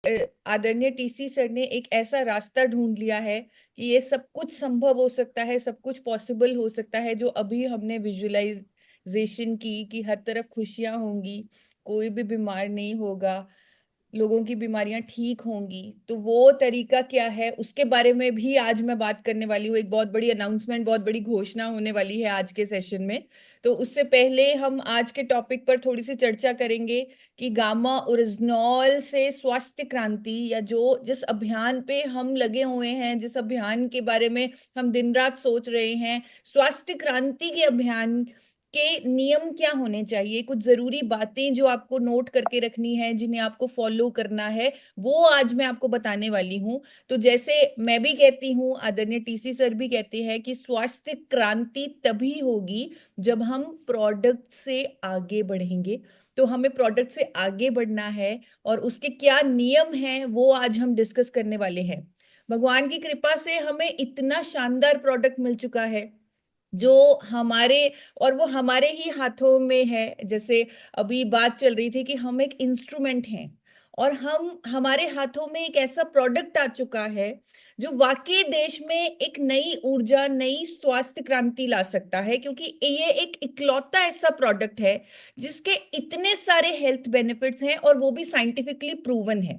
आदरणीय TC sir ने एक ऐसा रास्ता ढूंढ लिया है कि ये सब कुछ संभव हो सकता है, सब कुछ पॉसिबल हो सकता है, जो अभी हमने विजुअलाइजेशन की कि हर तरफ खुशियां होंगी, कोई भी बीमार नहीं होगा, लोगों की बीमारियां ठीक होंगी। तो वो तरीका क्या है, उसके बारे में भी आज मैं बात करने वाली हूँ। एक बहुत बड़ी अनाउंसमेंट, बहुत बड़ी घोषणा होने वाली है आज के सेशन में। तो उससे पहले हम आज के टॉपिक पर थोड़ी सी चर्चा करेंगे कि गामा ओरिजिनॉल से स्वास्थ्य क्रांति, या जो जिस अभियान पे हम लगे हुए हैं, जिस अभियान के बारे में हम दिन रात सोच रहे हैं, स्वास्थ्य क्रांति के अभियान के नियम क्या होने चाहिए, कुछ जरूरी बातें जो आपको नोट करके रखनी है, जिन्हें आपको फॉलो करना है, वो आज मैं आपको बताने वाली हूँ। तो जैसे मैं भी कहती हूँ, आदरणीय टीसी सर भी कहते हैं कि स्वास्थ्य क्रांति तभी होगी जब हम प्रोडक्ट से आगे बढ़ेंगे। तो हमें प्रोडक्ट से आगे बढ़ना है, और उसके क्या नियम हैं वो आज हम डिस्कस करने वाले हैं। भगवान की कृपा से हमें इतना शानदार प्रोडक्ट मिल चुका है जो हमारे, और वो हमारे ही हाथों में है। जैसे अभी बात चल रही थी कि हम एक इंस्ट्रूमेंट हैं, और हम हमारे हाथों में एक ऐसा प्रोडक्ट आ चुका है जो वाकई देश में एक नई ऊर्जा, नई स्वास्थ्य क्रांति ला सकता है, क्योंकि ये एक इकलौता ऐसा प्रोडक्ट है जिसके इतने सारे हेल्थ बेनिफिट्स हैं, और वो भी साइंटिफिकली प्रूवन है।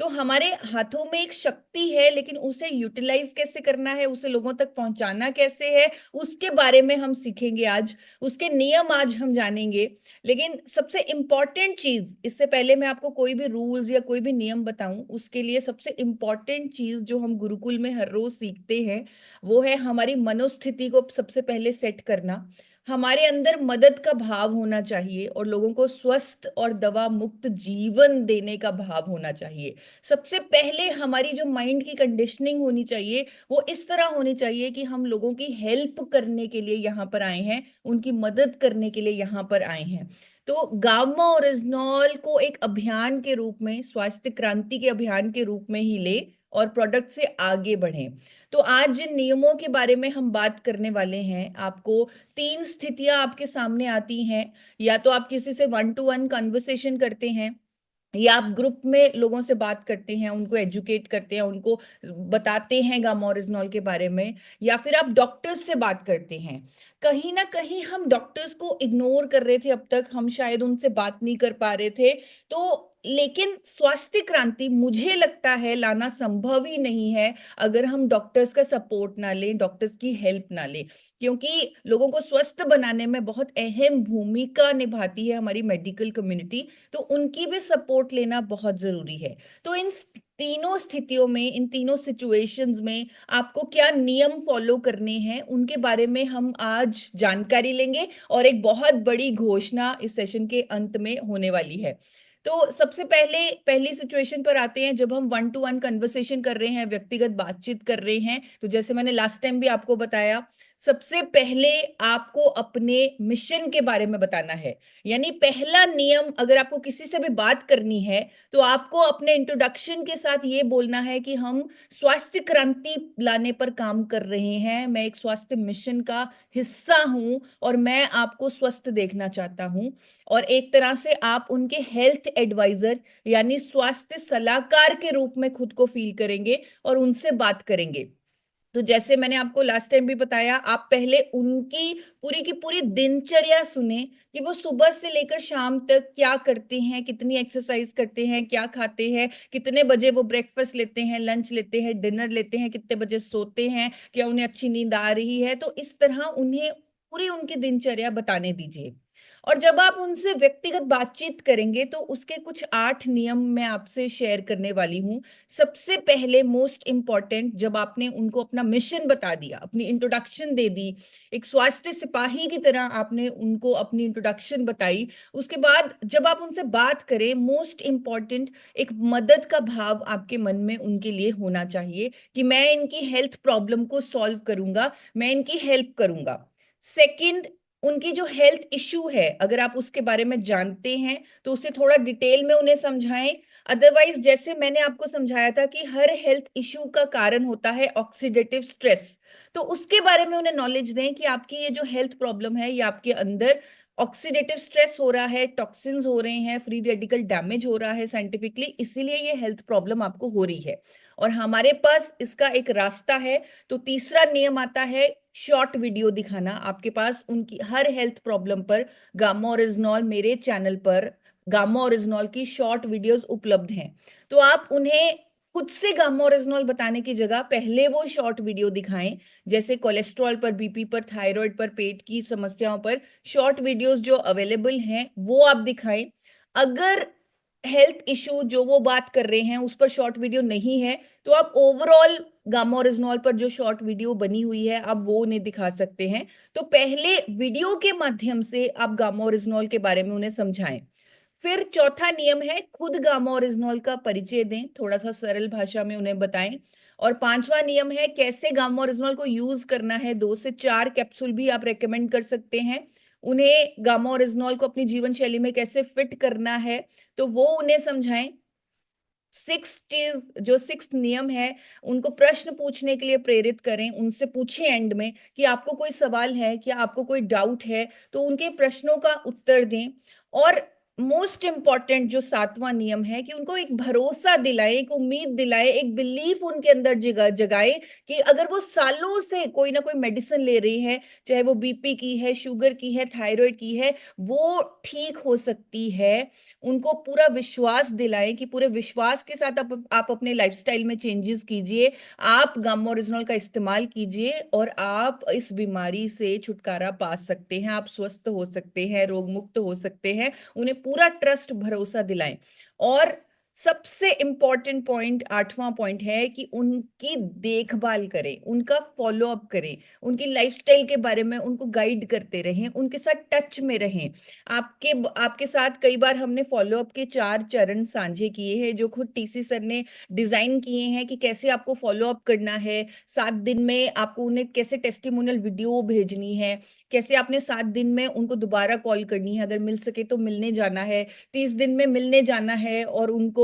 तो हमारे हाथों में एक शक्ति है, लेकिन उसे यूटिलाइज कैसे करना है, उसे लोगों तक पहुंचाना कैसे है, उसके बारे में हम सीखेंगे आज। उसके नियम आज हम जानेंगे। लेकिन सबसे इंपॉर्टेंट चीज, इससे पहले मैं आपको कोई भी रूल्स या कोई भी नियम बताऊं, उसके लिए सबसे इंपॉर्टेंट चीज जो हम गुरुकुल में हर रोज सीखते हैं, वो है हमारी मनोस्थिति को सबसे पहले सेट करना। हमारे अंदर मदद का भाव होना चाहिए, और लोगों को स्वस्थ और दवा मुक्त जीवन देने का भाव होना चाहिए। सबसे पहले हमारी जो माइंड की कंडीशनिंग होनी चाहिए, वो इस तरह होनी चाहिए कि हम लोगों की हेल्प करने के लिए यहाँ पर आए हैं, उनकी मदद करने के लिए यहाँ पर आए हैं। तो गामा ओरिजिनॉल को एक अभियान के रूप में, स्वास्थ्य क्रांति के अभियान के रूप में ही ले, और प्रोडक्ट से आगे बढ़े। तो आज जिन नियमों के बारे में हम बात करने वाले हैं, आपको तीन स्थितियां आपके सामने आती हैं। या तो आप किसी से वन टू वन कन्वर्सेशन करते हैं, या आप ग्रुप में लोगों से बात करते हैं, उनको एजुकेट करते हैं, उनको बताते हैं गामा ओरिजिनॉल के बारे में, या फिर आप डॉक्टर्स से बात करते हैं। कहीं ना कहीं हम डॉक्टर्स को इग्नोर कर रहे थे, अब तक हम शायद उनसे बात नहीं कर पा रहे थे। तो लेकिन स्वास्थ्य क्रांति मुझे लगता है लाना संभव ही नहीं है अगर हम डॉक्टर्स का सपोर्ट ना लें, डॉक्टर्स की हेल्प ना लें। क्योंकि लोगों को स्वस्थ बनाने में बहुत अहम भूमिका निभाती है हमारी मेडिकल कम्युनिटी। तो उनकी भी सपोर्ट लेना बहुत जरूरी है। तो इन तीनों स्थितियों में, इन तीनों सिचुएशंस में आपको क्या नियम फॉलो करने हैं, उनके बारे में हम आज जानकारी लेंगे, और एक बहुत बड़ी घोषणा इस सेशन के अंत में होने वाली है। तो सबसे पहले पहली सिचुएशन पर आते हैं, जब हम वन टू वन कन्वर्सेशन कर रहे हैं, व्यक्तिगत बातचीत कर रहे हैं। तो जैसे मैंने लास्ट टाइम भी आपको बताया, सबसे पहले आपको अपने मिशन के बारे में बताना है। यानी पहला नियम, अगर आपको किसी से भी बात करनी है, तो आपको अपने इंट्रोडक्शन के साथ ये बोलना है कि हम स्वास्थ्य क्रांति लाने पर काम कर रहे हैं, मैं एक स्वास्थ्य मिशन का हिस्सा हूं, और मैं आपको स्वस्थ देखना चाहता हूं। और एक तरह से आप उनके हेल्थ एडवाइजर, यानी स्वास्थ्य सलाहकार के रूप में खुद को फील करेंगे, और उनसे बात करेंगे। तो जैसे मैंने आपको लास्ट टाइम भी बताया, आप पहले उनकी पूरी की पूरी दिनचर्या सुने कि वो सुबह से लेकर शाम तक क्या करते हैं, कितनी एक्सरसाइज करते हैं, क्या खाते हैं, कितने बजे वो ब्रेकफास्ट लेते हैं, लंच लेते हैं, डिनर लेते हैं, कितने बजे सोते हैं, क्या उन्हें अच्छी नींद आ रही है। तो इस तरह उन्हें पूरी उनकी दिनचर्या बताने दीजिए। और जब आप उनसे व्यक्तिगत बातचीत करेंगे, तो उसके कुछ 8 नियम मैं आपसे शेयर करने वाली हूं। सबसे पहले मोस्ट इंपॉर्टेंट, जब आपने उनको अपना मिशन बता दिया, अपनी इंट्रोडक्शन दे दी, एक स्वास्थ्य सिपाही की तरह आपने उनको अपनी इंट्रोडक्शन बताई, उसके बाद जब आप उनसे बात करें, मोस्ट इंपॉर्टेंट, एक मदद का भाव आपके मन में उनके लिए होना चाहिए कि मैं इनकी हेल्थ प्रॉब्लम को सॉल्व करूंगा, मैं इनकी हेल्प करूंगा। सेकंड, उनकी जो हेल्थ इश्यू है, अगर आप उसके बारे में जानते हैं, तो उसे थोड़ा डिटेल में उन्हें समझाएं। अदरवाइज, जैसे मैंने आपको समझाया था कि हर हेल्थ इश्यू का कारण होता है ऑक्सीडेटिव स्ट्रेस, तो उसके बारे में उन्हें नॉलेज दें कि आपकी ये जो हेल्थ प्रॉब्लम है, ये आपके अंदर ऑक्सीडेटिव स्ट्रेस हो रहा है, टॉक्सिन्स हो रहे हैं, फ्री रेडिकल डैमेज हो रहा है साइंटिफिकली, इसीलिए ये हेल्थ प्रॉब्लम आपको हो रही है। और हमारे पास इसका एक रास्ता है। तो तीसरा नियम आता है शॉर्ट वीडियो दिखाना। आपके पास उनकी हर हेल्थ प्रॉब्लम पर गामा ओरिजिनॉल, मेरे चैनल पर गामा ओरिजिनॉल की शॉर्ट वीडियोस उपलब्ध हैं। तो आप उन्हें खुद से गामा ओरिजिनॉल बताने की जगह पहले वो शॉर्ट वीडियो दिखाएं। जैसे कोलेस्ट्रॉल पर, बीपी पर, थायराइड पर, पेट की समस्याओं पर शॉर्ट वीडियोस जो अवेलेबल हैं वो आप दिखाएं। अगर हेल्थ इशू जो वो बात कर रहे हैं उस पर शॉर्ट वीडियो नहीं है, तो आप ओवरऑल गामा ओरिजिनॉल पर जो शॉर्ट वीडियो बनी हुई है आप वो उन्हें दिखा सकते हैं। तो पहले वीडियो के माध्यम से आप गामा ओरिजिनॉल के बारे में उन्हें समझाएं। फिर चौथा नियम है खुद गामा ओरिजिनॉल का परिचय दें, थोड़ा सा सरल भाषा में उन्हें बताएं। और पांचवा नियम है कैसे गामा ओरिजिनॉल को यूज करना है। 2 से 4 कैप्सूल भी आप रेकमेंड कर सकते हैं। उन्हें गामा ओरिजिनॉल को अपनी जीवन शैली में कैसे फिट करना है, तो वो उन्हें समझाएं। सिक्स नियम है, उनको प्रश्न पूछने के लिए प्रेरित करें। उनसे पूछें एंड में कि आपको कोई सवाल है क्या, आपको कोई डाउट है, तो उनके प्रश्नों का उत्तर दें। और मोस्ट इंपॉर्टेंट जो सातवां नियम है कि उनको एक भरोसा दिलाए, एक उम्मीद दिलाए, एक बिलीफ उनके अंदर जगाए कि अगर वो सालों से कोई ना कोई मेडिसिन ले रही है, चाहे वो बीपी की है, शुगर की है, थायराइड की है, वो ठीक हो सकती है। उनको पूरा विश्वास दिलाएं कि पूरे विश्वास के साथ आप अपने लाइफस्टाइल में चेंजेस कीजिए, आप गामा ओरिजिनल का इस्तेमाल कीजिए और आप इस बीमारी से छुटकारा पा सकते हैं, आप स्वस्थ हो सकते हैं, रोग मुक्त हो सकते हैं। उन्हें पूरा ट्रस्ट, भरोसा दिलाएं। और सबसे इंपॉर्टेंट पॉइंट, आठवां पॉइंट है कि उनकी देखभाल करें, उनका फॉलो अप करें, उनकी लाइफस्टाइल के बारे में उनको गाइड करते रहें, उनके साथ टच में रहें। आपके आपके साथ कई बार हमने फॉलो अप के 4 चरण साझे किए हैं जो खुद टीसी सर ने डिजाइन किए हैं कि कैसे आपको फॉलो अप करना है। 7 दिन में आपको उन्हें कैसे टेस्टिमोनियल वीडियो भेजनी है, कैसे आपने 7 दिन में उनको दोबारा कॉल करनी है, अगर मिल सके तो मिलने जाना है, 30 दिन में मिलने जाना है और उनको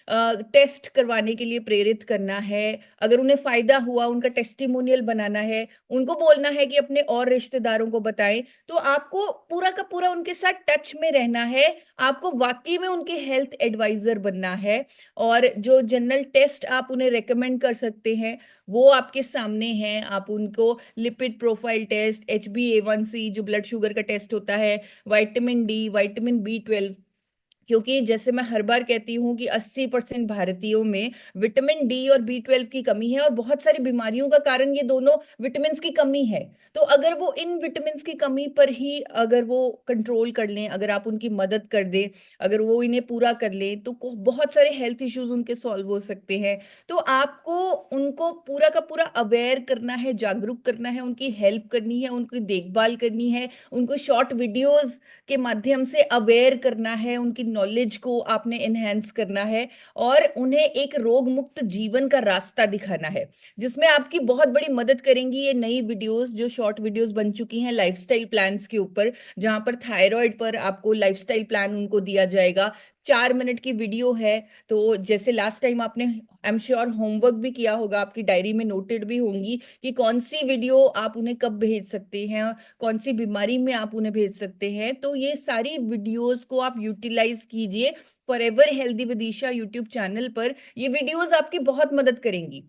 टेस्ट करवाने के लिए प्रेरित करना है। अगर उन्हें फायदा हुआ उनका टेस्टिमोनियल बनाना है, उनको बोलना है कि अपने और रिश्तेदारों को बताएं। तो आपको पूरा का पूरा उनके साथ टच में रहना है, आपको वाकई में उनके हेल्थ एडवाइजर बनना है। और जो जनरल टेस्ट आप उन्हें रेकमेंड कर सकते हैं वो आपके सामने हैं। आप उनको लिपिड प्रोफाइल टेस्ट, HbA1c जो ब्लड शुगर का टेस्ट होता है, विटामिन डी, विटामिन B12, क्योंकि जैसे मैं हर बार कहती हूँ कि 80% भारतीयों में विटामिन डी और B12 की कमी है और बहुत सारी बीमारियों का कारण ये दोनों विटामिन की कमी है। तो अगर वो इन विटामिन की कमी पर ही अगर वो कंट्रोल कर लें, अगर आप उनकी मदद कर दें, अगर वो इन्हें पूरा कर लें, तो बहुत सारे हेल्थ इश्यूज उनके सॉल्व हो सकते हैं। तो आपको उनको पूरा का पूरा अवेयर करना है, जागरूक करना है, उनकी हेल्प करनी है, उनकी देखभाल करनी है, उनको शॉर्ट वीडियोस के माध्यम से अवेयर करना है, उनकी नॉलेज को आपने एनहेंस करना है और उन्हें एक रोग मुक्त जीवन का रास्ता दिखाना है। जिसमें आपकी बहुत बड़ी मदद करेंगी ये नई वीडियोस जो शॉर्ट वीडियोस बन चुकी हैं लाइफस्टाइल प्लान्स के ऊपर, जहां पर थायराइड पर आपको लाइफस्टाइल प्लान उनको दिया जाएगा। 4 मिनट की वीडियो है। तो जैसे लास्ट टाइम आपने, आई एम श्योर, होमवर्क भी किया होगा, आपकी डायरी में नोटेड भी होंगी कि कौन सी वीडियो आप उन्हें कब भेज सकते हैं, कौन सी बीमारी में आप उन्हें भेज सकते हैं। तो ये सारी वीडियोस को आप यूटिलाइज कीजिए। Forever healthy Vidisha YouTube channel पर ये वीडियोस आपकी बहुत मदद करेंगी।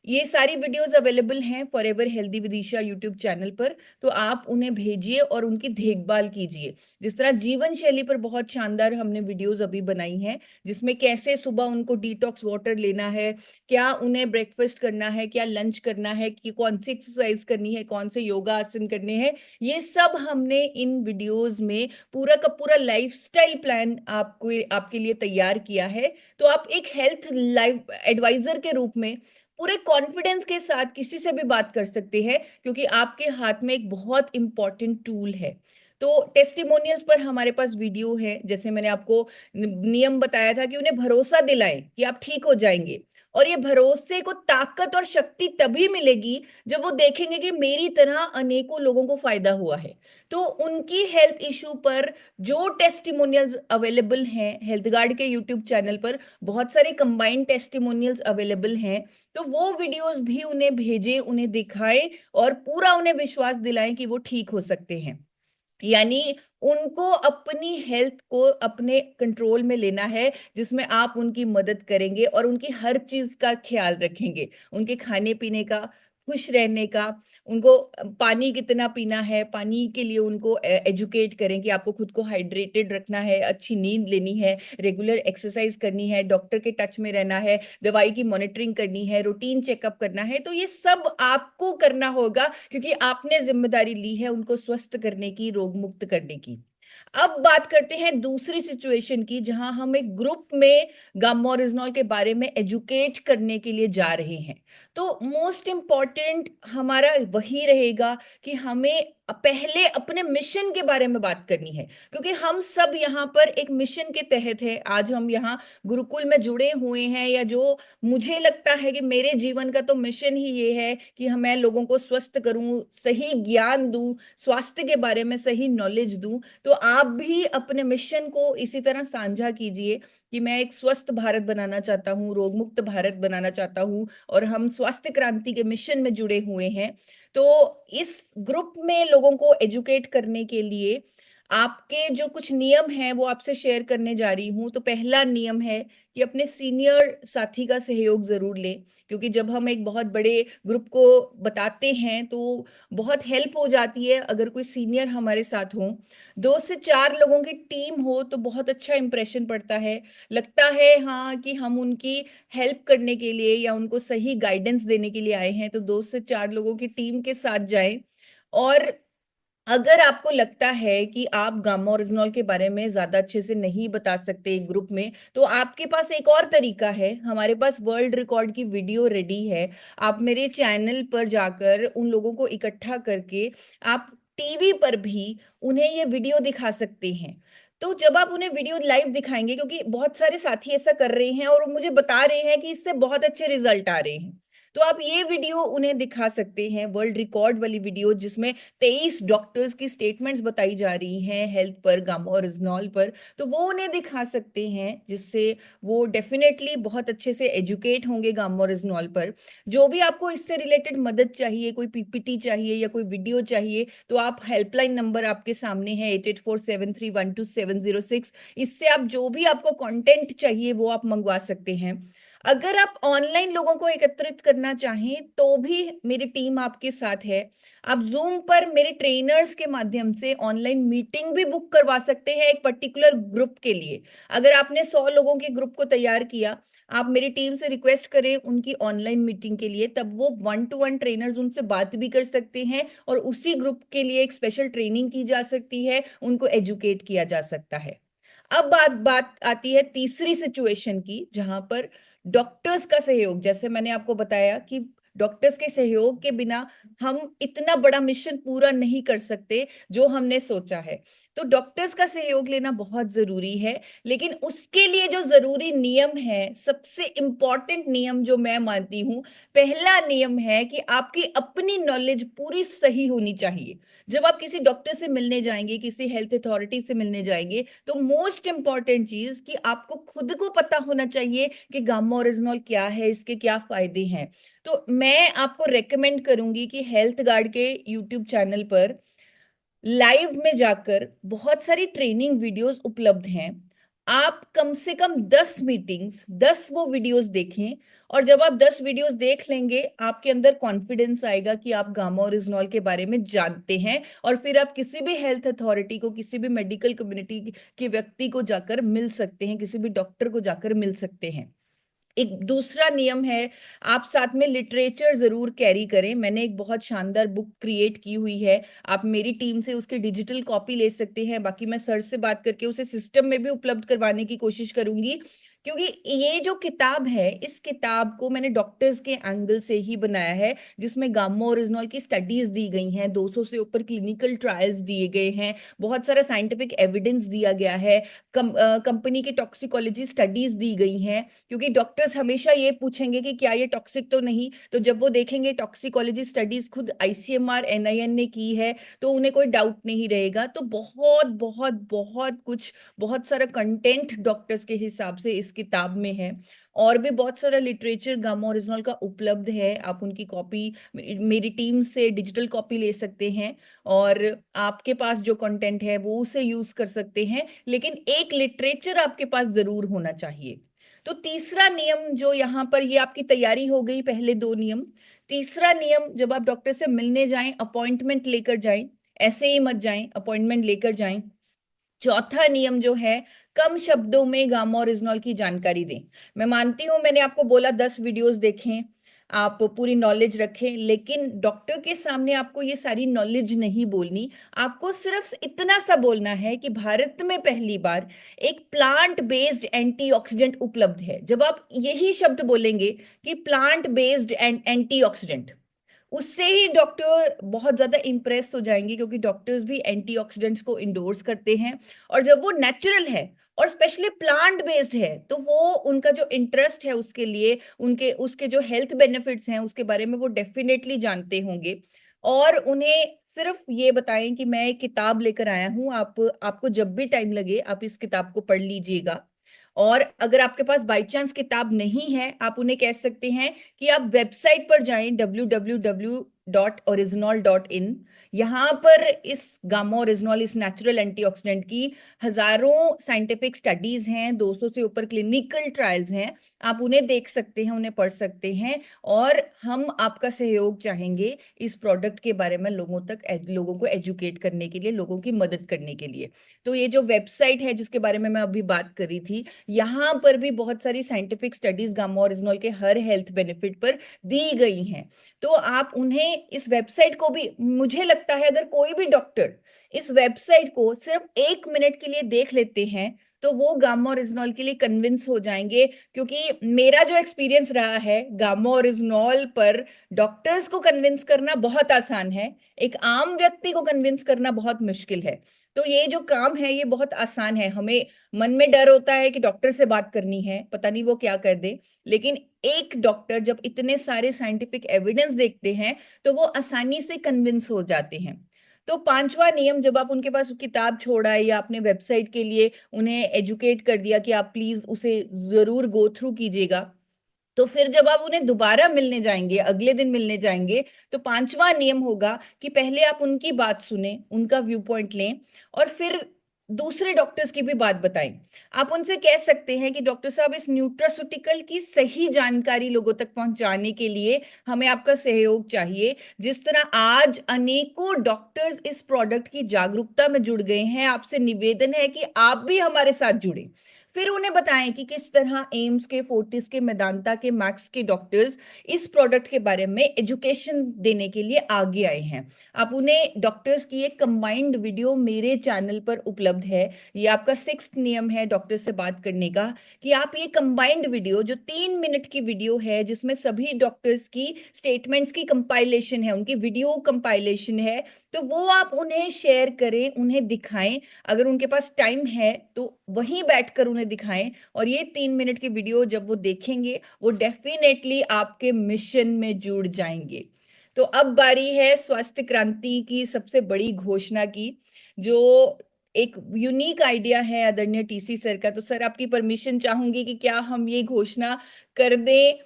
ये सारी वीडियोस अवेलेबल हैं forever healthy Vidisha YouTube channel पर। तो आप उन्हें भेजिए और उनकी देखभाल कीजिए। जिस तरह जीवन शैली पर बहुत शानदार हमने वीडियोस अभी बनाई हैं, जिसमें कैसे सुबह उनको डिटॉक्स वाटर लेना है, क्या उन्हें ब्रेकफास्ट करना है, क्या लंच करना है, कि कौन सी एक्सरसाइज करनी है, कौन से योगा आसन करने हैं, ये सब हमने इन वीडियोस में पूरा का पूरा लाइफस्टाइल प्लान आपको आपके लिए तैयार किया है। तो आप एक हेल्थ लाइफ एडवाइजर के रूप में पूरे कॉन्फिडेंस के साथ किसी से भी बात कर सकते हैं, क्योंकि आपके हाथ में एक बहुत इंपॉर्टेंट टूल है। तो टेस्टिमोनियल्स पर हमारे पास वीडियो है। जैसे मैंने आपको नियम बताया था कि उन्हें भरोसा दिलाएं कि आप ठीक हो जाएंगे। और ये भरोसे को ताकत और शक्ति तभी मिलेगी जब वो देखेंगे कि मेरी तरह अनेकों लोगों को फायदा हुआ है। तो उनकी हेल्थ इशू पर जो टेस्टिमोनियल्स अवेलेबल हैं हेल्थ गार्ड के यूट्यूब चैनल पर, बहुत सारे कंबाइंड टेस्टिमोनियल्स अवेलेबल हैं। तो वो वीडियोस भी उन्हें भेजें, उन्हें दिखाएं और पूरा उन्हें विश्वास दिलाएं कि वो ठीक हो सकते हैं। यानी उनको अपनी हेल्थ को अपने कंट्रोल में लेना है, जिसमें आप उनकी मदद करेंगे और उनकी हर चीज का ख्याल रखेंगे, उनके खाने पीने का, खुश रहने का, उनको पानी कितना पीना है, पानी के लिए उनको एजुकेट करें कि आपको खुद को हाइड्रेटेड रखना है, अच्छी नींद लेनी है, रेगुलर एक्सरसाइज करनी है, डॉक्टर के टच में रहना है, दवाई की मॉनिटरिंग करनी है, रूटीन चेकअप करना है। तो ये सब आपको करना होगा, क्योंकि आपने जिम्मेदारी ली है उनको स्वस्थ करने की, रोग मुक्त करने की। अब बात करते हैं दूसरी सिचुएशन की, जहां हम एक ग्रुप में गामा-ओरिजोनॉल के बारे में एजुकेट करने के लिए जा रहे हैं। तो मोस्ट इंपॉर्टेंट हमारा वही रहेगा कि हमें पहले अपने मिशन के बारे में बात करनी है, क्योंकि हम सब यहाँ पर एक मिशन के तहत है। आज हम यहाँ गुरुकुल में जुड़े हुए हैं, या जो मुझे लगता है कि मेरे जीवन का तो मिशन ही ये है कि मैं लोगों को स्वस्थ करूं, सही ज्ञान दूं, स्वास्थ्य के बारे में सही नॉलेज दूं। तो आप भी अपने मिशन को इसी तरह साझा कीजिए कि मैं एक स्वस्थ भारत बनाना चाहता हूँ, रोग मुक्त भारत बनाना चाहता हूँ, और हम स्वास्थ्य क्रांति के मिशन में जुड़े हुए हैं। तो इस ग्रुप में लोगों को एजुकेट करने के लिए आपके जो कुछ नियम हैं वो आपसे शेयर करने जा रही हूँ। तो पहला नियम है कि अपने सीनियर साथी का सहयोग जरूर लें, क्योंकि जब हम एक बहुत बड़े ग्रुप को बताते हैं तो बहुत हेल्प हो जाती है अगर कोई सीनियर हमारे साथ हो। 2 से 4 लोगों की टीम हो तो बहुत अच्छा इंप्रेशन पड़ता है, लगता है हाँ कि हम उनकी हेल्प करने के लिए या उनको सही गाइडेंस देने के लिए आए हैं। तो 2 से 4 लोगों की टीम के साथ जाएं। और अगर आपको लगता है कि आप गामा ओरिजिनॉल के बारे में ज्यादा अच्छे से नहीं बता सकते एक ग्रुप में, तो आपके पास एक और तरीका है। हमारे पास वर्ल्ड रिकॉर्ड की वीडियो रेडी है। आप मेरे चैनल पर जाकर उन लोगों को इकट्ठा करके आप टीवी पर भी उन्हें ये वीडियो दिखा सकते हैं। तो जब आप उन्हें वीडियो लाइव दिखाएंगे, क्योंकि बहुत सारे साथी ऐसा कर रहे हैं और मुझे बता रहे हैं कि इससे बहुत अच्छे रिजल्ट आ रहे हैं, तो आप ये वीडियो उन्हें दिखा सकते हैं, वर्ल्ड रिकॉर्ड वाली वीडियो, जिसमें 23 डॉक्टर्स की स्टेटमेंट्स बताई जा रही हैं हेल्थ पर, गामा और रिजनॉल पर। तो वो उन्हें दिखा सकते हैं, जिससे वो डेफिनेटली बहुत अच्छे से एजुकेट होंगे गामा और रिजनॉल पर। जो भी आपको इससे रिलेटेड मदद चाहिए, कोई पीपीटी चाहिए या कोई वीडियो चाहिए, तो आप हेल्पलाइन नंबर आपके सामने है 8847312706। इससे आप जो भी आपको कंटेंट चाहिए वो आप मंगवा सकते हैं। अगर आप ऑनलाइन लोगों को एकत्रित करना चाहें तो भी मेरी टीम आपके साथ है। आप जूम पर मेरे ट्रेनर्स के माध्यम से ऑनलाइन मीटिंग भी बुक करवा सकते हैं एक पर्टिकुलर ग्रुप के लिए। अगर आपने 100 लोगों के ग्रुप को तैयार किया, आप मेरी टीम से रिक्वेस्ट करें उनकी ऑनलाइन मीटिंग के लिए, तब वो 1 to 1 ट्रेनर्स उनसे बात भी कर सकते हैं, और उसी ग्रुप के लिए एक स्पेशल ट्रेनिंग की जा सकती है, उनको एजुकेट किया जा सकता है। अब बात बात आती है तीसरी सिचुएशन की, जहां पर डॉक्टर्स का सहयोग, जैसे मैंने आपको बताया कि डॉक्टर्स के सहयोग के बिना हम इतना बड़ा मिशन पूरा नहीं कर सकते जो हमने सोचा है। तो डॉक्टर्स का सहयोग लेना बहुत जरूरी है, लेकिन उसके लिए जो जरूरी नियम है, सबसे इंपॉर्टेंट नियम जो मैं मानती हूं, पहला नियम है कि आपकी अपनी नॉलेज पूरी सही होनी चाहिए। जब आप किसी डॉक्टर से मिलने जाएंगे, किसी हेल्थ अथॉरिटी से मिलने जाएंगे, तो मोस्ट इंपॉर्टेंट चीज कि आपको खुद को पता होना चाहिए कि गामा ओरिजिनॉल क्या है, इसके क्या फायदे हैं। तो मैं आपको रेकमेंड करूंगी कि हेल्थ गार्ड के यूट्यूब चैनल पर लाइव में जाकर बहुत सारी ट्रेनिंग वीडियोस उपलब्ध हैं। आप कम से कम 10 मीटिंग्स, 10 वो वीडियोस देखें। और जब आप 10 वीडियोस देख लेंगे, आपके अंदर कॉन्फिडेंस आएगा कि आप गामा ओरिजिनॉल के बारे में जानते हैं, और फिर आप किसी भी हेल्थ अथॉरिटी को, किसी भी मेडिकल कम्युनिटी के व्यक्ति को जाकर मिल सकते हैं, किसी भी डॉक्टर को जाकर मिल सकते हैं। एक दूसरा नियम है, आप साथ में लिटरेचर जरूर कैरी करें। मैंने एक बहुत शानदार बुक क्रिएट की हुई है, आप मेरी टीम से उसकी डिजिटल कॉपी ले सकते हैं। बाकी मैं सर से बात करके उसे सिस्टम में भी उपलब्ध करवाने की कोशिश करूंगी, क्योंकि ये जो किताब है, इस किताब को मैंने डॉक्टर्स के एंगल से ही बनाया है, जिसमें गामा ओरिजिनॉल की स्टडीज दी गई हैं, 200 से ऊपर क्लिनिकल ट्रायल्स दिए गए हैं, बहुत सारा साइंटिफिक एविडेंस दिया गया है, कंपनी की टॉक्सिकोलॉजी स्टडीज दी गई हैं। क्योंकि डॉक्टर्स हमेशा ये पूछेंगे कि क्या ये टॉक्सिक तो नहीं, तो जब वो देखेंगे टॉक्सिकोलॉजी स्टडीज खुद आईसीएमआर एनआईएन ने की है, तो उन्हें कोई डाउट नहीं रहेगा। तो बहुत बहुत बहुत कुछ, बहुत सारा कंटेंट डॉक्टर्स के हिसाब से इस किताब में है। और भी बहुत सारा लिटरेचर गामा ओरिजिनल का उपलब्ध है, आप उनकी कॉपी मेरी टीम से डिजिटल कॉपी ले सकते हैं और आपके पास जो कंटेंट है वो उसे यूज कर सकते हैं, लेकिन एक लिटरेचर आपके पास जरूर होना चाहिए। तो तीसरा नियम जो यहाँ पर, ये आपकी तैयारी हो गई, पहले दो नियम। तीसरा नियम, जब आप डॉक्टर से मिलने जाएं अपॉइंटमेंट लेकर जाएं, ऐसे ही मत जाएं, अपॉइंटमेंट लेकर जाएं। चौथा नियम जो है, कम शब्दों में गामा ओरिजिनल की जानकारी दें। मैं मानती हूं मैंने आपको बोला 10 वीडियोस देखें, आप पूरी नॉलेज रखें, लेकिन डॉक्टर के सामने आपको ये सारी नॉलेज नहीं बोलनी। आपको सिर्फ इतना सा बोलना है कि भारत में पहली बार एक प्लांट बेस्ड एंटीऑक्सीडेंट उपलब्ध है। जब आप यही शब्द बोलेंगे कि प्लांट बेस्ड एंटीऑक्सीडेंट, उससे ही डॉक्टर बहुत ज्यादा इंप्रेस हो जाएंगे, क्योंकि डॉक्टर्स भी एंटीऑक्सीडेंट्स को इंडोर्स करते हैं। और जब वो नेचुरल है और स्पेशली प्लांट बेस्ड है, तो वो उनका जो इंटरेस्ट है उसके लिए, उनके उसके जो हेल्थ बेनिफिट्स हैं उसके बारे में वो डेफिनेटली जानते होंगे। और उन्हें सिर्फ ये बताएं कि मैं एक किताब लेकर आया हूं, आपको जब भी टाइम लगे आप इस किताब को पढ़ लीजिएगा। और अगर आपके पास बाई चांस किताब नहीं है, आप उन्हें कह सकते हैं कि आप वेबसाइट पर जाएं www.original.in। यहाँ पर इस गामा ओरिजिनल, इस नेचुरल एंटीऑक्सीडेंट की हजारों साइंटिफिक स्टडीज हैं, 200 से ऊपर क्लिनिकल ट्रायल्स हैं। आप उन्हें देख सकते हैं, उन्हें पढ़ सकते हैं। और हम आपका सहयोग चाहेंगे इस प्रोडक्ट के बारे में लोगों को एजुकेट करने के लिए, लोगों की मदद करने के लिए। तो ये जो वेबसाइट है जिसके बारे में मैं अभी बात कर रही थी, यहां पर भी बहुत सारी साइंटिफिक स्टडीज गामा ओरिजिनल के हर हेल्थ बेनिफिट पर दी गई हैं। तो आप उन्हें, इस वेबसाइट को भी, मुझे लगता है अगर कोई भी डॉक्टर इस वेबसाइट को सिर्फ 1 मिनट के लिए देख लेते हैं तो वो गामा ओरिजिनल के लिए कन्विंस हो जाएंगे। क्योंकि मेरा जो एक्सपीरियंस रहा है, गामा ओरिजिनल पर डॉक्टर्स को कन्विंस करना बहुत आसान है, एक आम व्यक्ति को कन्विंस करना बहुत मुश्किल है। तो ये जो काम है ये बहुत आसान है। हमें मन में डर होता है कि डॉक्टर से बात करनी है, पता नहीं वो क्या कर दे, लेकिन एक डॉक्टर जब इतने सारे साइंटिफिक एविडेंस देखते हैं तो वो आसानी से कन्विंस हो जाते हैं। तो पांचवा नियम, जब आप उनके पास किताब छोड़ा है या आपने वेबसाइट के लिए उन्हें एजुकेट कर दिया कि आप प्लीज उसे जरूर गो थ्रू कीजिएगा, तो फिर जब आप उन्हें दोबारा मिलने जाएंगे, अगले दिन मिलने जाएंगे, तो पांचवा नियम होगा कि पहले आप उनकी बात सुने, उनका व्यू पॉइंट लें और फिर दूसरे डॉक्टर्स की भी बात बताएं। आप उनसे कह सकते हैं कि डॉक्टर साहब, इस न्यूट्रास्यूटिकल की सही जानकारी लोगों तक पहुंचाने के लिए हमें आपका सहयोग चाहिए। जिस तरह आज अनेकों डॉक्टर्स इस प्रोडक्ट की जागरूकता में जुड़ गए हैं, आपसे निवेदन है कि आप भी हमारे साथ जुड़े। फिर उन्हें बताएं कि किस तरह एम्स के, फोर्टिस के, मेदांता के, मैक्स के डॉक्टर्स इस प्रोडक्ट के बारे में एजुकेशन देने के लिए आगे आए हैं। आप उन्हें, डॉक्टर्स की एक कंबाइंड वीडियो मेरे चैनल पर उपलब्ध है। ये आपका 6th नियम है डॉक्टर से बात करने का, कि आप ये कंबाइंड वीडियो, जो 3 मिनट की वीडियो है जिसमें सभी डॉक्टर्स की स्टेटमेंट्स की कंपाइलेशन है, उनकी वीडियो कंपाइलेशन है, तो वो आप उन्हें शेयर करें, उन्हें दिखाएं। अगर उनके पास टाइम है तो वहीं बैठकर उन्हें दिखाएं। और ये 3 मिनट की वीडियो जब वो देखेंगे, वो डेफिनेटली आपके मिशन में जुड़ जाएंगे। तो अब बारी है स्वास्थ्य क्रांति की सबसे बड़ी घोषणा की, जो एक यूनिक आइडिया है आदरणीय टीसी सर का। तो सर, आपकी परमिशन चाहूंगी कि क्या हम ये घोषणा कर दें,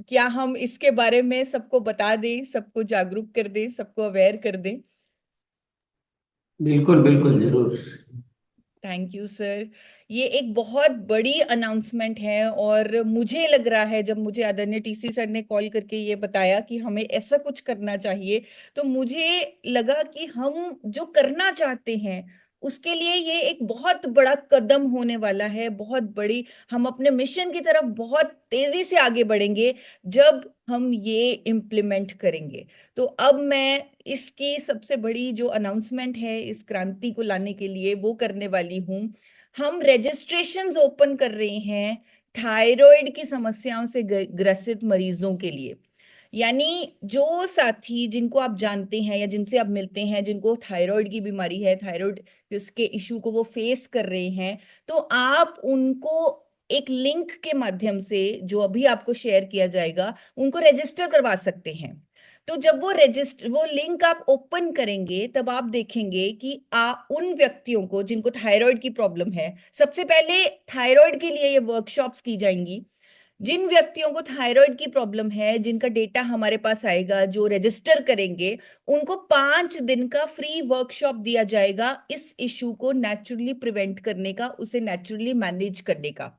क्या हम इसके बारे में सबको बता दें, सबको जागरूक कर दें, सबको अवेयर कर दें। बिल्कुल बिल्कुल जरूर। Thank you sir. ये एक बहुत बड़ी अनाउंसमेंट है और मुझे लग रहा है, जब मुझे आदरणीय टीसी सर ने कॉल करके ये बताया कि हमें ऐसा कुछ करना चाहिए, तो मुझे लगा कि हम जो करना चाहते हैं उसके लिए ये एक बहुत बड़ा कदम होने वाला है, बहुत बड़ी, हम अपने मिशन की तरफ बहुत तेजी से आगे बढ़ेंगे जब हम ये इम्प्लीमेंट करेंगे। तो अब मैं इसकी सबसे बड़ी जो अनाउंसमेंट है इस क्रांति को लाने के लिए वो करने वाली हूँ। हम रजिस्ट्रेशंस ओपन कर रहे हैं थायराइड की समस्याओं से ग्रसित मरीजों के लिए। यानी जो साथी जिनको आप जानते हैं या जिनसे आप मिलते हैं, जिनको थायराइड की बीमारी है, थायराइड के इशू को वो फेस कर रहे हैं, तो आप उनको एक लिंक के माध्यम से, जो अभी आपको शेयर किया जाएगा, उनको रजिस्टर करवा सकते हैं। तो जब वो लिंक आप ओपन करेंगे तब आप देखेंगे कि उन व्यक्तियों को जिनको थायराइड की प्रॉब्लम है, सबसे पहले थायराइड के लिए ये वर्कशॉप्स की जाएंगी। जिन व्यक्तियों को थायराइड की प्रॉब्लम है, जिनका डेटा हमारे पास आएगा, जो रजिस्टर करेंगे, उनको 5 दिन का फ्री वर्कशॉप दिया जाएगा इस इशू को नेचुरली प्रिवेंट करने का, उसे नेचुरली मैनेज करने का।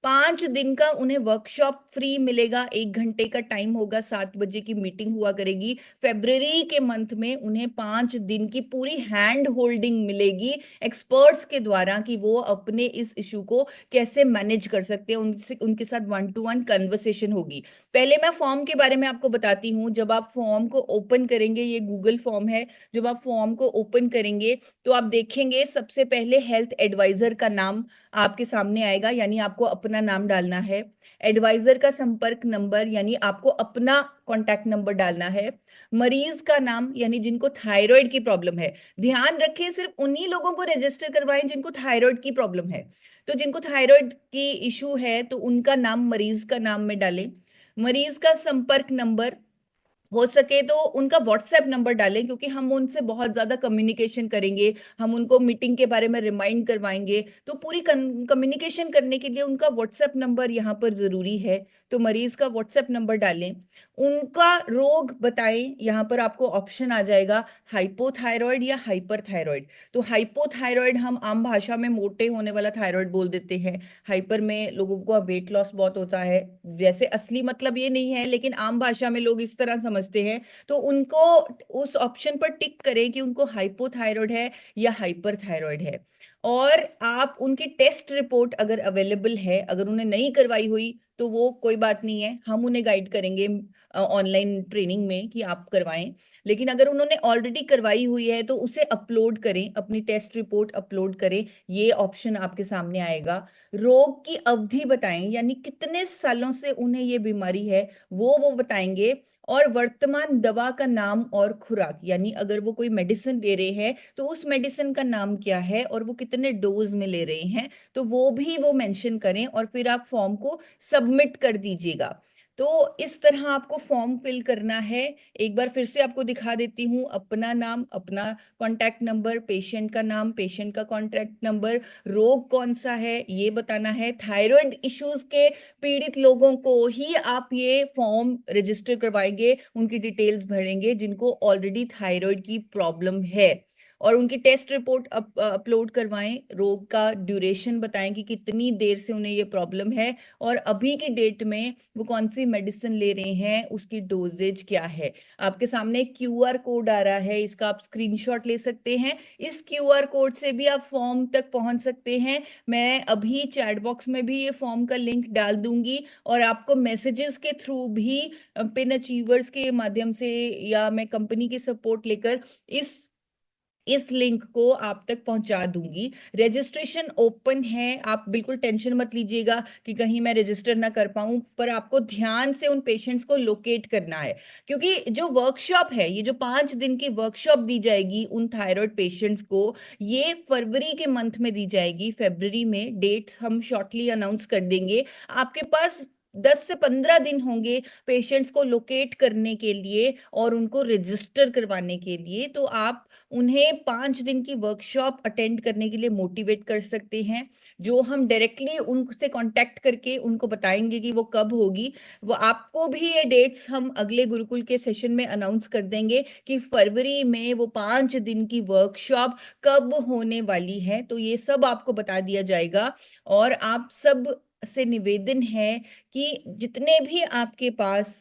5 दिन का उन्हें वर्कशॉप फ्री मिलेगा। 1 घंटे का टाइम होगा, 7 बजे की मीटिंग हुआ करेगी। फेब्रुवरी के मंथ में उन्हें 5 दिन की पूरी हैंड होल्डिंग मिलेगी एक्सपर्ट्स के द्वारा कि वो अपने इस इशू को कैसे मैनेज कर सकते हैं। उनसे उनके साथ 1 to 1 कन्वर्सेशन होगी। पहले मैं फॉर्म के बारे में आपको बताती हूँ। जब आप फॉर्म को ओपन करेंगे, ये गूगल फॉर्म है, जब आप फॉर्म को ओपन करेंगे तो आप देखेंगे सबसे पहले हेल्थ एडवाइजर का नाम आपके सामने आएगा, यानी आपको अपना नाम डालना है। एडवाइजर का संपर्क नंबर, यानी आपको अपना कॉन्टैक्ट नंबर डालना है। मरीज का नाम, यानी जिनको थायराइड की प्रॉब्लम है। ध्यान रखें, सिर्फ उन्हीं लोगों को रजिस्टर करवाएं जिनको थायराइड की प्रॉब्लम है। तो जिनको थायराइड की इशू है तो उनका नाम मरीज का नाम में डालें। मरीज का संपर्क नंबर, हो सके तो उनका व्हाट्सएप नंबर डालें, क्योंकि हम उनसे बहुत ज्यादा कम्युनिकेशन करेंगे। हम उनको मीटिंग के बारे में रिमाइंड करवाएंगे, तो पूरी कम्युनिकेशन करने के लिए उनका व्हाट्सएप नंबर यहाँ पर जरूरी है। तो मरीज का व्हाट्सएप नंबर डालें। उनका रोग बताएं। यहाँ पर आपको ऑप्शन आ जाएगा हाइपोथायरॉयड या हाइपरथायरॉयड। तो हाइपोथायरॉयड हम आम भाषा में मोटे होने वाला थायराइड बोल देते हैं। हाइपर में लोगों को वेट लॉस बहुत होता है। वैसे असली मतलब ये नहीं है, लेकिन आम भाषा में लोग इस तरह समझते हैं। तो उनको उस ऑप्शन पर टिक करें कि उनको हाइपोथायरॉयड है या हाइपरथायरॉयड है। और आप उनकी टेस्ट रिपोर्ट अगर अवेलेबल है, अगर उन्हें नहीं करवाई हुई तो वो कोई बात नहीं है, हम उन्हें गाइड करेंगे ऑनलाइन ट्रेनिंग में कि आप करवाएं। लेकिन अगर उन्होंने ऑलरेडी करवाई हुई है तो उसे अपलोड करें, अपनी टेस्ट रिपोर्ट अपलोड करें। ये ऑप्शन आपके सामने आएगा। रोग की अवधि बताएं, यानी कितने सालों से उन्हें ये बीमारी है वो बताएंगे। और वर्तमान दवा का नाम और खुराक, यानी अगर वो कोई मेडिसिन ले रहे हैं तो उस मेडिसिन का नाम क्या है और वो कितने डोज में ले रहे हैं, तो वो भी वो मेंशन करें और फिर आप फॉर्म को सबमिट कर दीजिएगा। तो इस तरह आपको फॉर्म फिल करना है। एक बार फिर से आपको दिखा देती हूँ। अपना नाम, अपना कॉन्टैक्ट नंबर, पेशेंट का नाम, पेशेंट का कॉन्टैक्ट नंबर, रोग कौन सा है ये बताना है। थायराइड इश्यूज के पीड़ित लोगों को ही आप ये फॉर्म रजिस्टर करवाएंगे, उनकी डिटेल्स भरेंगे जिनको ऑलरेडी थायराइड की प्रॉब्लम है। और उनकी टेस्ट रिपोर्ट अपलोड करवाएं। रोग का ड्यूरेशन बताएं कि कितनी देर से उन्हें ये प्रॉब्लम है और अभी की डेट में वो कौन सी मेडिसिन ले रहे हैं, उसकी डोजेज क्या है। आपके सामने एक क्यूआर कोड आ रहा है, इसका आप स्क्रीनशॉट ले सकते हैं। इस क्यूआर कोड से भी आप फॉर्म तक पहुंच सकते हैं। मैं अभी चैट बॉक्स में भी ये फॉर्म का लिंक डाल दूंगी और आपको मैसेजेस के थ्रू भी पिन अचीवर्स के माध्यम से या मैं कंपनी की सपोर्ट लेकर इस लिंक को आप तक पहुंचा दूंगी। रजिस्ट्रेशन ओपन है, आप बिल्कुल टेंशन मत लीजिएगा कि कहीं मैं रजिस्टर ना कर पाऊं, पर आपको ध्यान से उन पेशेंट्स को लोकेट करना है। क्योंकि जो वर्कशॉप है, ये जो 5 दिन की वर्कशॉप दी जाएगी उन थायराइड पेशेंट्स को, ये फरवरी के मंथ में दी जाएगी। फरवरी में डेट्स हम शॉर्टली अनाउंस कर देंगे। आपके पास 10 से 15 दिन होंगे पेशेंट्स को लोकेट करने के लिए और उनको रजिस्टर करवाने के लिए। तो आप उन्हें 5 दिन की वर्कशॉप अटेंड करने के लिए मोटिवेट कर सकते हैं, जो हम डायरेक्टली उनसे कांटेक्ट करके उनको बताएंगे कि वो कब होगी। वो आपको भी ये डेट्स हम अगले गुरुकुल के सेशन में अनाउंस कर देंगे कि फरवरी में वो 5 दिन की वर्कशॉप कब होने वाली है। तो ये सब आपको बता दिया जाएगा। और आप सब से निवेदन है कि जितने भी आपके पास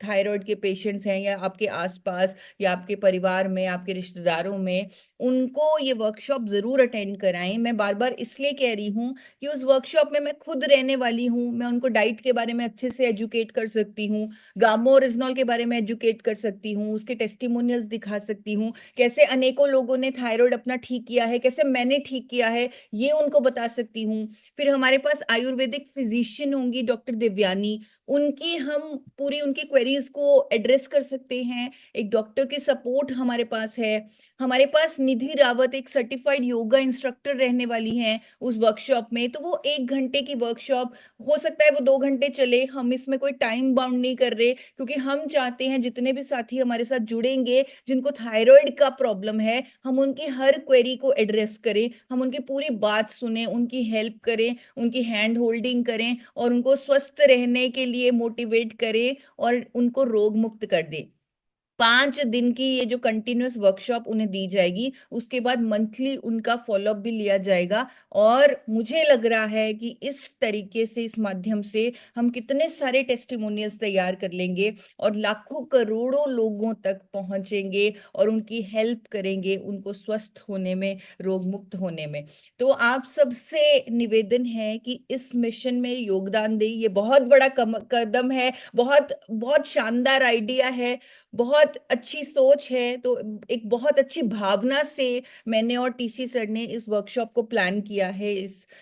थायराइड के पेशेंट्स हैं या आपके आसपास या आपके परिवार में, आपके रिश्तेदारों में, उनको ये वर्कशॉप जरूर अटेंड कराएं। मैं बार बार इसलिए कह रही हूँ कि उस वर्कशॉप में मैं खुद रहने वाली हूँ। मैं उनको डाइट के बारे में अच्छे से एजुकेट कर सकती हूँ, गामो ओरिजिनल के बारे में एजुकेट कर सकती हूँ, उसके टेस्टिमोनियल्स दिखा सकती हूँ, कैसे अनेकों लोगों ने थायराइड अपना ठीक किया है, कैसे मैंने ठीक किया है, ये उनको बता सकती हूँ। फिर हमारे पास आयुर्वेदिक फिजिशियन होंगी डॉक्टर देवयानी, उनकी हम पूरी उनकी क्वेरीज को एड्रेस कर सकते हैं। एक डॉक्टर की सपोर्ट हमारे पास है। हमारे पास निधि रावत एक सर्टिफाइड योगा इंस्ट्रक्टर रहने वाली हैं उस वर्कशॉप में, तो वो 1 घंटे की वर्कशॉप, हो सकता है वो 2 घंटे चले, हम इसमें कोई टाइम बाउंड नहीं कर रहे, क्योंकि हम चाहते हैं जितने भी साथी हमारे साथ जुड़ेंगे जिनको थायराइड का प्रॉब्लम है, हम उनकी हर क्वेरी को एड्रेस करें, हम उनकी पूरी बात सुने, उनकी हेल्प करें, उनकी हैंड होल्डिंग करें और उनको स्वस्थ रहने के लिए मोटिवेट करें और उनको रोग मुक्त कर दें। 5 दिन की ये जो कंटिन्यूअस वर्कशॉप उन्हें दी जाएगी, उसके बाद मंथली उनका फॉलोअप भी लिया जाएगा। और मुझे लग रहा है कि इस तरीके से, इस माध्यम से हम कितने सारे टेस्टिमोनियल्स तैयार कर लेंगे और लाखों करोड़ों लोगों तक पहुंचेंगे और उनकी हेल्प करेंगे उनको स्वस्थ होने में, रोग मुक्त होने में। तो आप सबसे निवेदन है कि इस मिशन में योगदान दें। ये बहुत बड़ा कदम है, बहुत बहुत शानदार आइडिया है, बहुत अच्छी सोच है। तो एक बहुत अच्छी भावना से मैंने और टीसी सर ने इस वर्कशॉप को प्लान किया है,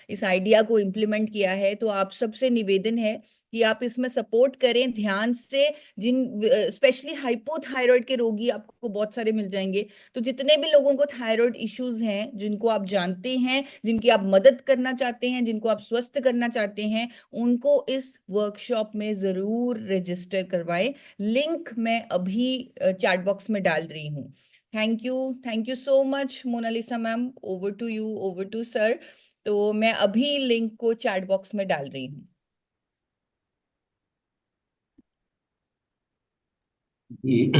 इस आइडिया को इम्प्लीमेंट किया है। तो आप सबसे निवेदन है कि आप इसमें सपोर्ट करें ध्यान से। जिन स्पेशली हाइपोथायराइड के रोगी आपको बहुत सारे मिल जाएंगे, तो जितने भी लोगों को थायराइड इश्यूज हैं, जिनको आप जानते हैं, जिनकी आप मदद करना चाहते हैं, जिनको आप स्वस्थ करना चाहते हैं, उनको इस वर्कशॉप में जरूर रजिस्टर करवाएं। लिंक मैं अभी चैट बॉक्स में डाल रही हूँ। Thank you so much Monalisa ma'am, over to you, over to sir. तो मैं अभी लिंक को चैट बॉक्स में डाल रही हूँ। जी